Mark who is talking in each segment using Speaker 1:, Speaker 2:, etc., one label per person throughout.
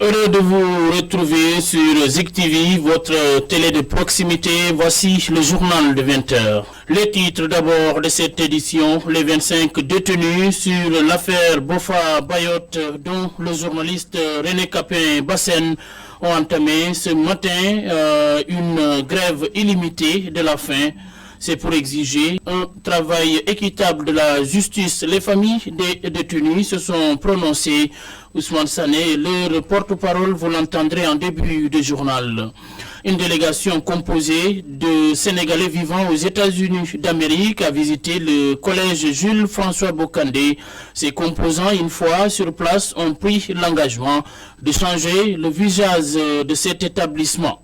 Speaker 1: Heureux de vous retrouver sur Zik TV, votre télé de proximité. Voici le journal de 20 heures. Les titres d'abord de cette édition, les 25 détenus sur l'affaire Boffa Bayotte dont le journaliste René Capain-Bassène ont entamé ce matin une grève illimitée de la faim. C'est pour exiger un travail équitable de la justice. Les familles des détenus se sont prononcées. Ousmane Sané, leur porte-parole, vous l'entendrez en début de journal. Une délégation composée de Sénégalais vivant aux États-Unis d'Amérique a visité le collège Jules François Bocandé. Ses composants, une fois sur place, ont pris l'engagement de changer le visage de cet établissement.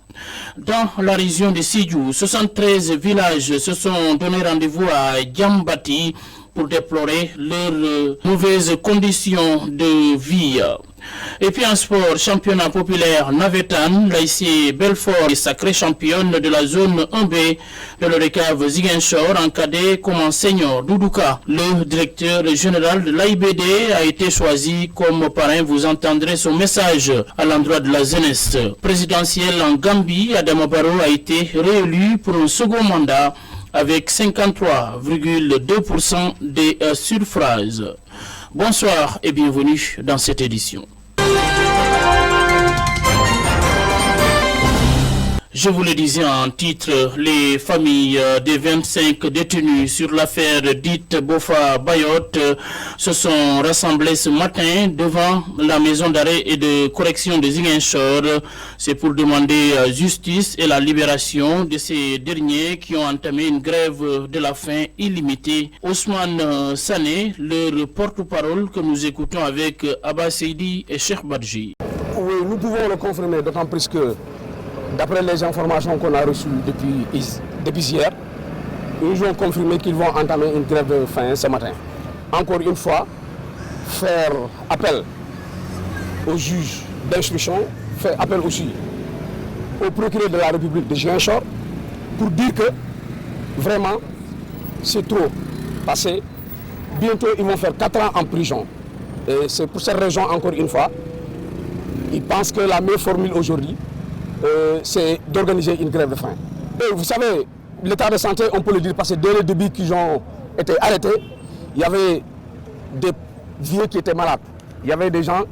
Speaker 1: Dans la région de Sidiou, 73 villages se sont donné rendez-vous à Djambati pour déplorer leurs mauvaises conditions de vie. Et puis en sport, championnat populaire Navetan, l'AIC Belfort est sacrée championne de la zone 1B de l'Orecave Ziguinchor en cadet comme en senior. Doudouka, le directeur général de l'AIBD, a été choisi comme parrain. Vous entendrez son message à l'endroit de la jeunesse. Présidentielle en Gambie, Adama Barrow a été réélu pour un second mandat avec 53,2% des suffrages. Bonsoir et bienvenue dans cette édition. Je vous le disais en titre, les familles des 25 détenus sur l'affaire dite Boffa Bayotte se sont rassemblées ce matin devant la maison d'arrêt et de correction de Ziguinchor. C'est pour demander justice et la libération de ces derniers qui ont entamé une grève de la faim illimitée. Ousmane Sané, leur porte-parole que nous écoutons avec Abba Seydi et Cheikh Badji.
Speaker 2: Oui, nous pouvons le confirmer, d'autant plus que d'après les informations qu'on a reçues depuis hier, ils ont confirmé qu'ils vont entamer une grève de faim ce matin. Encore une fois, faire appel au juge d'instruction, faire appel aussi au procureur de la République de Ziguinchor pour dire que vraiment c'est trop passé. Bientôt ils vont faire 4 ans en prison. Et c'est pour cette raison, encore une fois, ils pensent que la meilleure formule aujourd'hui, c'est d'organiser une grève de faim. Et vous savez, l'état de santé, on peut le dire, parce que dès le début qu'ils ont été arrêtés, il y avait des vieux qui étaient malades. Il y avait des gens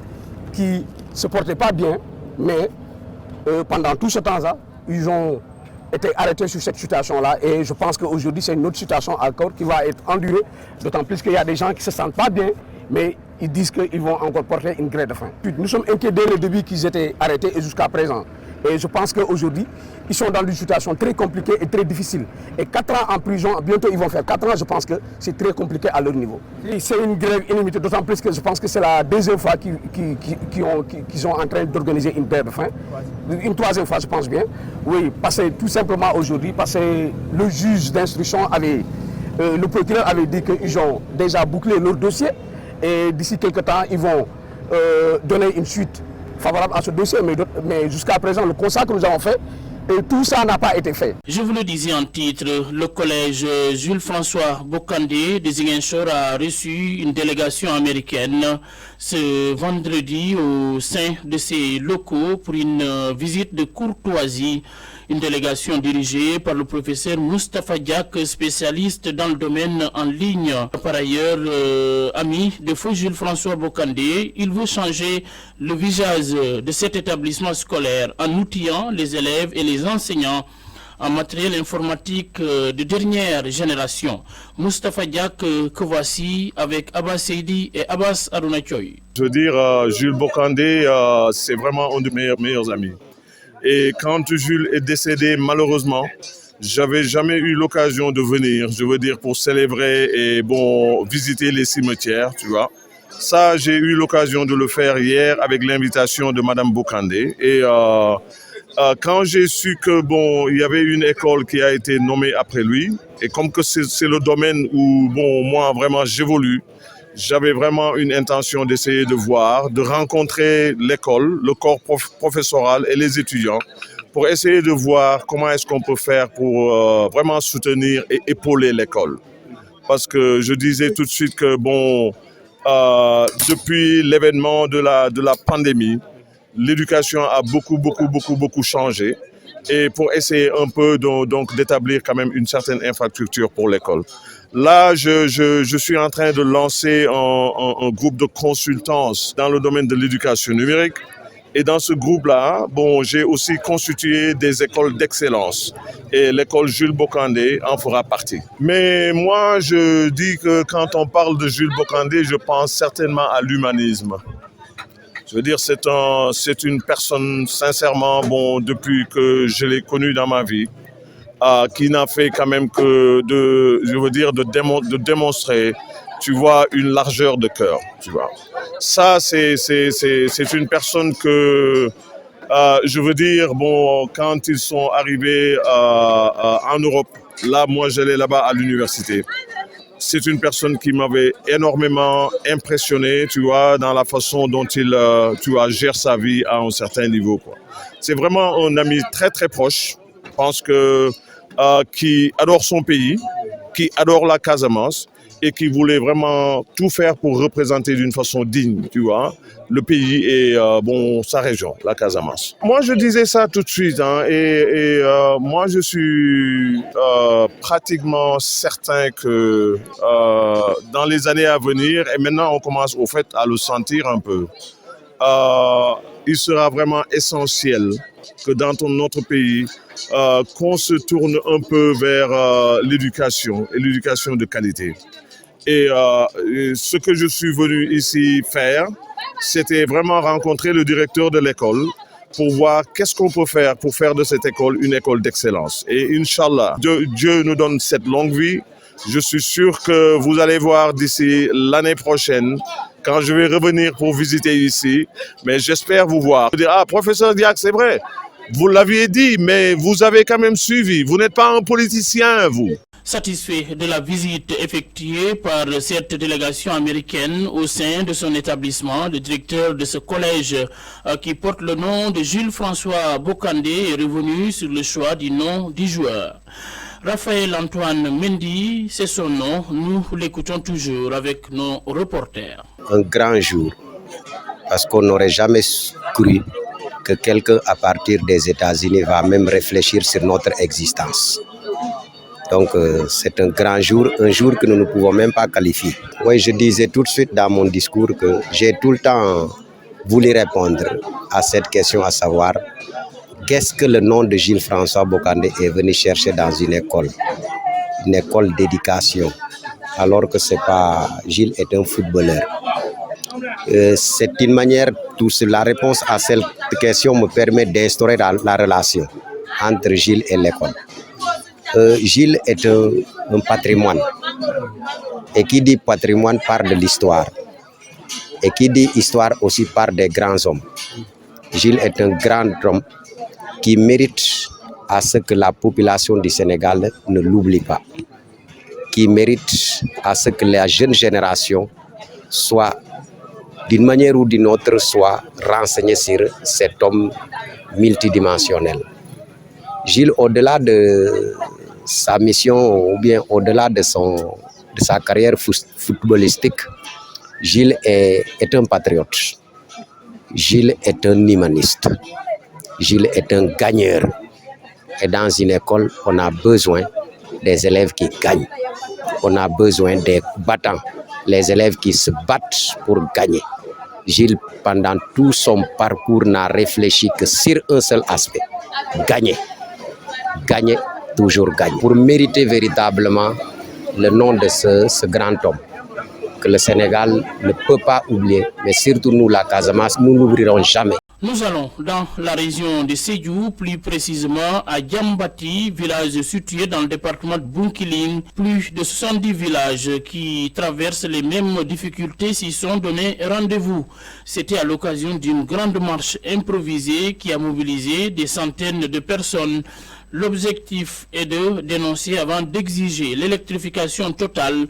Speaker 2: qui ne se portaient pas bien, mais pendant tout ce temps-là, ils ont été arrêtés sur cette situation-là. Et je pense qu'aujourd'hui, c'est une autre situation encore qui va être endurée, d'autant plus qu'il y a des gens qui ne se sentent pas bien, mais ils disent qu'ils vont encore porter une grève de faim. Nous sommes inquiets dès le début qu'ils étaient arrêtés et jusqu'à présent. Et je pense qu'aujourd'hui, ils sont dans une situation très compliquée et très difficile. Et 4 ans en prison, bientôt ils vont faire 4 ans, je pense que c'est très compliqué à leur niveau. C'est une grève illimitée, d'autant plus que je pense que c'est la deuxième fois qu'ils sont en train d'organiser une grève de faim. Une troisième fois, je pense bien. Oui, parce que tout simplement aujourd'hui, parce que le juge d'instruction le procureur avait dit qu'ils ont déjà bouclé leur dossier. Et d'ici quelques temps, ils vont donner une suite favorable à ce dossier, mais jusqu'à présent, le constat que nous avons fait, et tout ça n'a pas été fait.
Speaker 1: Je vous le disais en titre, le collège Jules François Bocandé de Ziguinchor a reçu une délégation américaine ce vendredi au sein de ses locaux pour une visite de courtoisie. Une délégation dirigée par le professeur Moustapha Diak, spécialiste dans le domaine en ligne. Par ailleurs, ami de feu Jules François Bocandé, il veut changer le visage de cet établissement scolaire en outillant les élèves et les enseignants en matériel informatique de dernière génération. Moustapha Diak, que voici avec Abbas Seydi et Abbas Arunachoy.
Speaker 3: Je veux dire, Jules Bocandé, c'est vraiment un de mes meilleurs amis. Et quand Jules est décédé, malheureusement, j'avais jamais eu l'occasion de venir, je veux dire, pour célébrer et visiter les cimetières, tu vois. Ça, j'ai eu l'occasion de le faire hier avec l'invitation de Madame Bocandé. Et quand j'ai su que il y avait une école qui a été nommée après lui, et comme que c'est le domaine où moi vraiment j'évolue, j'avais vraiment une intention d'essayer de voir, de rencontrer l'école, le corps professoral et les étudiants pour essayer de voir comment est-ce qu'on peut faire pour vraiment soutenir et épauler l'école. Parce que je disais tout de suite que depuis l'événement de la pandémie, l'éducation a beaucoup changé. Et pour essayer un peu donc d'établir quand même une certaine infrastructure pour l'école. Là, je suis en train de lancer un groupe de consultance dans le domaine de l'éducation numérique. Et dans ce groupe-là, j'ai aussi constitué des écoles d'excellence. Et l'école Jules Bocandé en fera partie. Mais moi, je dis que quand on parle de Jules Bocandé, je pense certainement à l'humanisme. Je veux dire, c'est une personne, sincèrement, depuis que je l'ai connu dans ma vie, qui n'a fait quand même que de démontrer, tu vois, une largeur de cœur, tu vois. Ça, c'est une personne que, je veux dire, quand ils sont arrivés en Europe, là, moi, j'allais là-bas à l'université. C'est une personne qui m'avait énormément impressionné, tu vois, dans la façon dont il, gère sa vie à un certain niveau, quoi. C'est vraiment un ami très, très proche. Je pense que, qui adore son pays, qui adore la Casamance et qui voulait vraiment tout faire pour représenter d'une façon digne, tu vois, le pays et sa région, la Casamance. Moi, je disais ça tout de suite, et moi, je suis pratiquement certain que dans les années à venir, et maintenant on commence au fait à le sentir un peu, il sera vraiment essentiel que dans notre pays, qu'on se tourne un peu vers l'éducation et l'éducation de qualité. Et ce que je suis venu ici faire, c'était vraiment rencontrer le directeur de l'école pour voir qu'est-ce qu'on peut faire pour faire de cette école une école d'excellence. Et Inch'Allah, Dieu nous donne cette longue vie. Je suis sûr que vous allez voir d'ici l'année prochaine, quand je vais revenir pour visiter ici, mais j'espère vous voir. Vous dire, professeur Diack, c'est vrai, vous l'aviez dit, mais vous avez quand même suivi. Vous n'êtes pas un politicien, vous.
Speaker 1: Satisfait de la visite effectuée par cette délégation américaine au sein de son établissement, le directeur de ce collège qui porte le nom de Jules François Bocandé est revenu sur le choix du nom du joueur. Raphaël Antoine Mendy, c'est son nom, nous l'écoutons toujours avec nos reporters.
Speaker 4: Un grand jour, parce qu'on n'aurait jamais cru que quelqu'un à partir des États-Unis va même réfléchir sur notre existence. Donc c'est un grand jour, un jour que nous ne pouvons même pas qualifier. Oui, je disais tout de suite dans mon discours que j'ai tout le temps voulu répondre à cette question, à savoir qu'est-ce que le nom de Jules François Bocandé est venu chercher dans une école d'éducation, alors que c'est pas, Gilles est un footballeur. C'est une manière, la réponse à cette question me permet d'instaurer la relation entre Gilles et l'école. Gilles est un patrimoine. Et qui dit patrimoine parle de l'histoire. Et qui dit histoire aussi parle des grands hommes. Gilles est un grand homme qui mérite à ce que la population du Sénégal ne l'oublie pas. Qui mérite à ce que la jeune génération soit, d'une manière ou d'une autre, soit renseignée sur cet homme multidimensionnel. Gilles, au-delà de sa mission ou bien au-delà de sa carrière footballistique, Gilles est un patriote. Gilles est un humaniste. Gilles est un gagneur. Et dans une école, on a besoin des élèves qui gagnent. On a besoin des battants, les élèves qui se battent pour gagner. Gilles, pendant tout son parcours, n'a réfléchi que sur un seul aspect, gagner. Gagner, toujours gagner. Pour mériter véritablement le nom de ce grand homme, que le Sénégal ne peut pas oublier, mais surtout nous, la Casamance, nous n'oublierons jamais.
Speaker 1: Nous allons dans la région de Sédhiou, plus précisément à Diambati, village situé dans le département de Bounkiling. Plus de 70 villages qui traversent les mêmes difficultés s'y sont donné rendez-vous. C'était à l'occasion d'une grande marche improvisée qui a mobilisé des centaines de personnes. L'objectif est de dénoncer avant d'exiger l'électrification totale,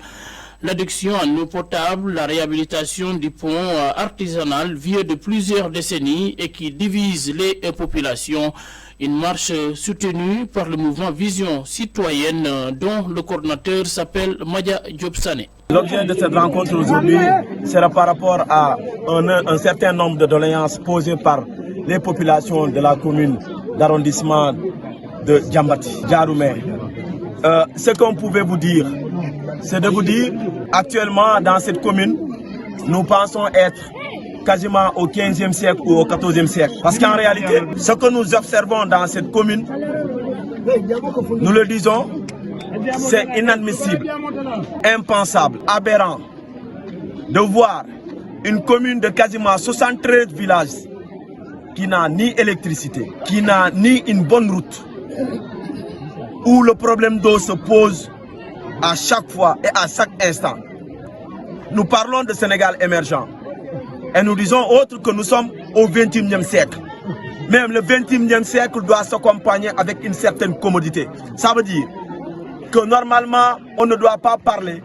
Speaker 1: l'adduction en eau potable, la réhabilitation du pont artisanal vieux de plusieurs décennies et qui divise les populations. Une marche soutenue par le mouvement Vision Citoyenne dont le coordinateur s'appelle Madia Diop-Sané.
Speaker 5: L'objet de cette rencontre aujourd'hui sera par rapport à un certain nombre de doléances posées par les populations de la commune d'arrondissement de Djambati, Djaroumé. Ce qu'on pouvait vous dire, c'est de vous dire, actuellement dans cette commune, nous pensons être quasiment au 15e siècle ou au 14e siècle. Parce qu'en réalité, ce que nous observons dans cette commune, nous le disons, c'est inadmissible, impensable, aberrant de voir une commune de quasiment 73 villages qui n'a ni électricité, qui n'a ni une bonne route, où le problème d'eau se pose à chaque fois et à chaque instant. Nous parlons de Sénégal émergent et nous disons autre que nous sommes au 21e siècle. Même le 21e siècle doit s'accompagner avec une certaine commodité. Ça veut dire que normalement, on ne doit pas parler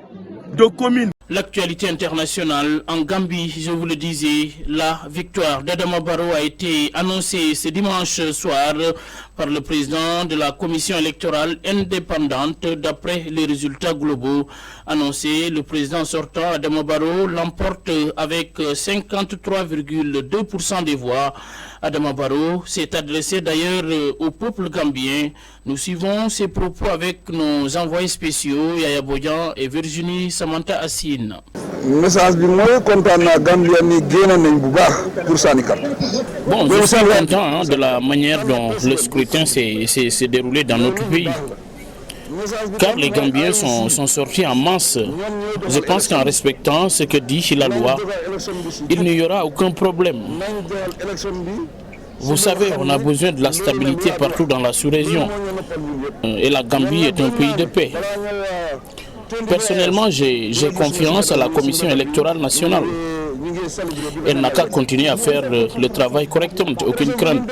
Speaker 5: de communes.
Speaker 1: L'actualité internationale en Gambie, je vous le disais, la victoire d'Adama Barrow a été annoncée ce dimanche soir par le président de la commission électorale indépendante. D'après les résultats globaux annoncés, le président sortant Adama Barrow l'emporte avec 53,2% des voix. Adama Barrow s'est adressé d'ailleurs au peuple gambien. Nous suivons ses propos avec nos envoyés spéciaux Yaya Bodian et Virginie Samantha Assine.
Speaker 6: Message bi moy kontaan na Gambia ni génn nañ bu baax pour sànni carte.
Speaker 1: Bon, je suis content de la manière dont le scrutin s'est déroulé dans notre pays. Car les Gambiens sont sortis en masse. Je pense qu'en respectant ce que dit la loi, il n'y aura aucun problème. Vous savez, on a besoin de la stabilité partout dans la sous-région. Et la Gambie est un pays de paix. Personnellement, j'ai confiance à la Commission électorale nationale. Elle n'a qu'à continuer à faire le travail correctement, aucune crainte,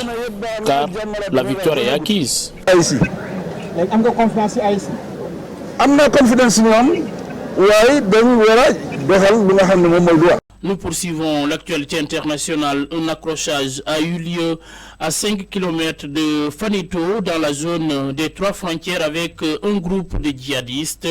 Speaker 1: car la victoire est acquise. Nous poursuivons l'actualité internationale. Un accrochage a eu lieu à 5 km de Fanito dans la zone des 3 frontières avec un groupe de djihadistes.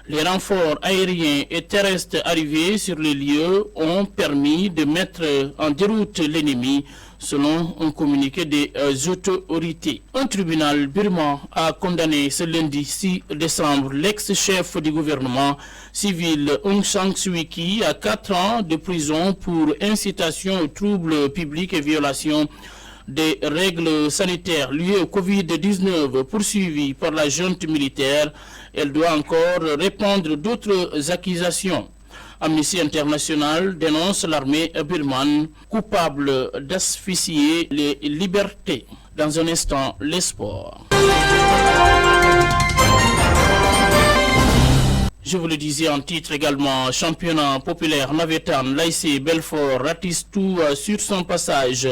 Speaker 1: Les renforts aériens et terrestres arrivés sur les lieux ont permis de mettre en déroute l'ennemi, selon un communiqué des autorités. Un tribunal birman a condamné ce lundi 6 décembre l'ex-chef du gouvernement civil Aung San Suu Kyi à 4 ans de prison pour incitation aux troubles publics et violation des règles sanitaires liées au Covid-19 poursuivies par la junte militaire. Elle doit encore répondre d'autres accusations. Amnesty International dénonce l'armée birmane coupable d'asphyxier les libertés. Dans un instant, les sports. Je vous le disais en titre également, championnat populaire Navetan, l'AIC Belfort ratisse tout sur son passage.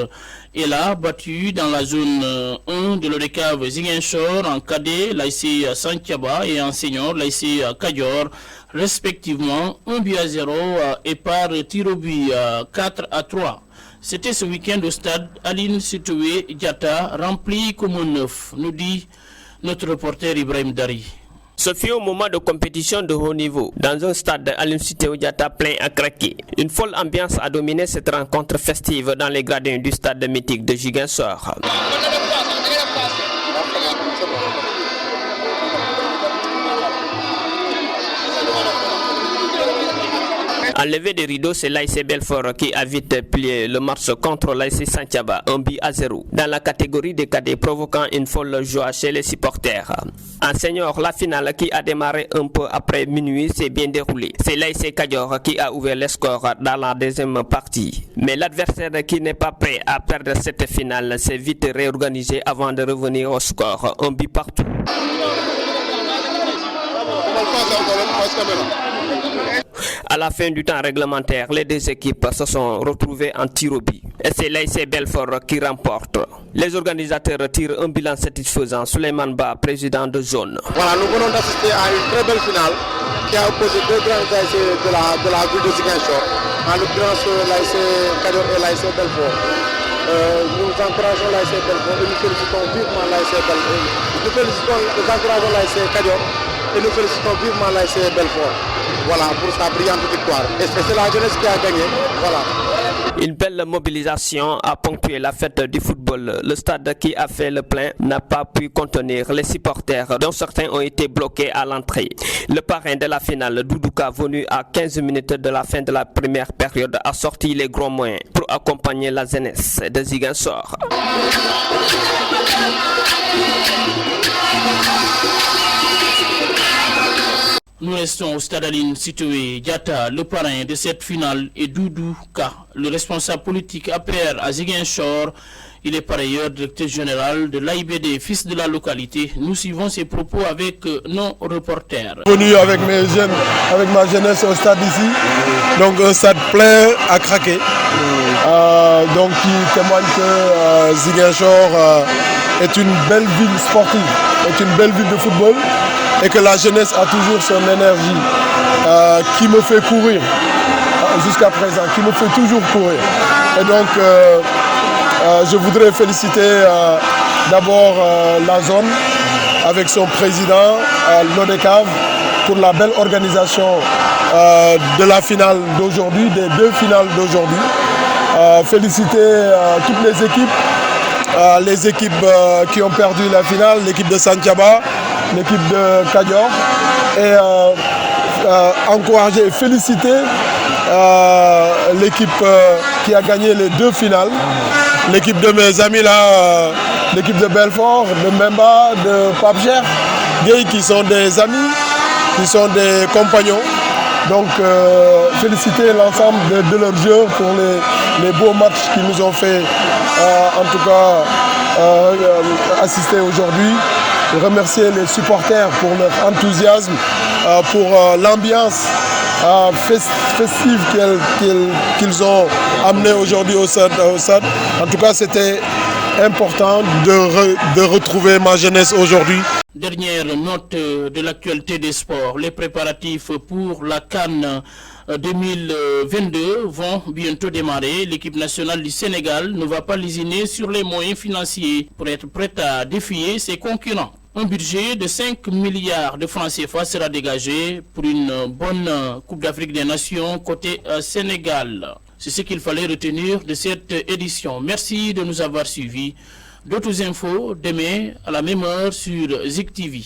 Speaker 1: Elle a battu dans la zone 1 de l'ODCAV Ziguinchor en cadet l'AIC Santiaba et en senior l'AIC Kadior, respectivement 1-0 et par tir au but 4-3. C'était ce week-end au stade Aline Sitoé Diatta, rempli comme un neuf, nous dit notre reporter Ibrahim Dari.
Speaker 7: Ce fut un moment de compétition de haut niveau dans un stade Aline Sitoé Diatta plein à craquer. Une folle ambiance a dominé cette rencontre festive dans les gradins du stade mythique de Ziguinchor. Enlevé des rideaux, c'est l'AIC Belfort qui a vite plié le match contre l'AIC Santiaba, 1-0, dans la catégorie des cadets, provoquant une folle joie chez les supporters. En senior, la finale qui a démarré un peu après minuit s'est bien déroulée. C'est l'AIC Kadior qui a ouvert les scores dans la deuxième partie. Mais l'adversaire qui n'est pas prêt à perdre cette finale s'est vite réorganisé avant de revenir au score, 1 but partout. À la fin du temps réglementaire, les deux équipes se sont retrouvées en tir au but. Et c'est l'AIC Belfort qui remporte. Les organisateurs tirent un bilan satisfaisant. Souleymane Ba, président de zone.
Speaker 8: Voilà, nous venons d'assister à une très belle finale qui a opposé deux grands AIC de la ville de Ziguinchor, en l'occurrence l'AIC Kadior et l'AIC Belfort. Nous encourageons l'AIC Belfort et nous félicitons vivement l'AIC Belfort. Nous encourageons l'AIC Kadior et nous félicitons vivement l'AIC Belfort. Voilà, pour sa brillante victoire. Et c'est la jeunesse qui a gagné. Voilà.
Speaker 7: Une belle mobilisation a ponctué la fête du football. Le stade qui a fait le plein n'a pas pu contenir les supporters, dont certains ont été bloqués à l'entrée. Le parrain de la finale, Doudouka, venu à 15 minutes de la fin de la première période, a sorti les gros moyens pour accompagner la jeunesse de Ziguinchor.
Speaker 1: Nous restons au stade Aline situé Diatta, le parrain de cette finale, et Doudouka, le responsable politique APR à Ziguinchor. Il est par ailleurs directeur général de l'AIBD, fils de la localité. Nous suivons ses propos avec nos reporters.
Speaker 9: Venu avec mes jeunes, avec ma jeunesse au stade ici, donc un stade plein à craquer, donc qui témoigne que Ziguinchor est une belle ville sportive, est une belle ville de football, et que la jeunesse a toujours son énergie qui me fait courir jusqu'à présent, qui me fait toujours courir. Et donc je voudrais féliciter d'abord la zone avec son président, l'ODECAV, pour la belle organisation de la finale d'aujourd'hui, des deux finales d'aujourd'hui. Féliciter toutes les équipes qui ont perdu la finale, l'équipe de Santhiaba, l'équipe de Kadior, et encourager et féliciter l'équipe qui a gagné les deux finales, l'équipe de mes amis là, l'équipe de Belfort, de Memba, de Papcher, qui sont des amis, qui sont des compagnons. Donc féliciter l'ensemble de leur jeu pour les beaux matchs qu'ils nous ont fait, en tout cas assister aujourd'hui. Remercier les supporters pour leur enthousiasme, pour l'ambiance festive qu'ils ont amené aujourd'hui au stade. En tout cas, c'était important de retrouver ma jeunesse aujourd'hui.
Speaker 1: Dernière note de l'actualité des sports. Les préparatifs pour la CAN 2022 vont bientôt démarrer. L'équipe nationale du Sénégal ne va pas lésiner sur les moyens financiers pour être prête à défier ses concurrents. Un budget de 5 milliards de francs CFA sera dégagé pour une bonne Coupe d'Afrique des Nations côté Sénégal. C'est ce qu'il fallait retenir de cette édition. Merci de nous avoir suivis. D'autres infos demain à la même heure sur Zik TV.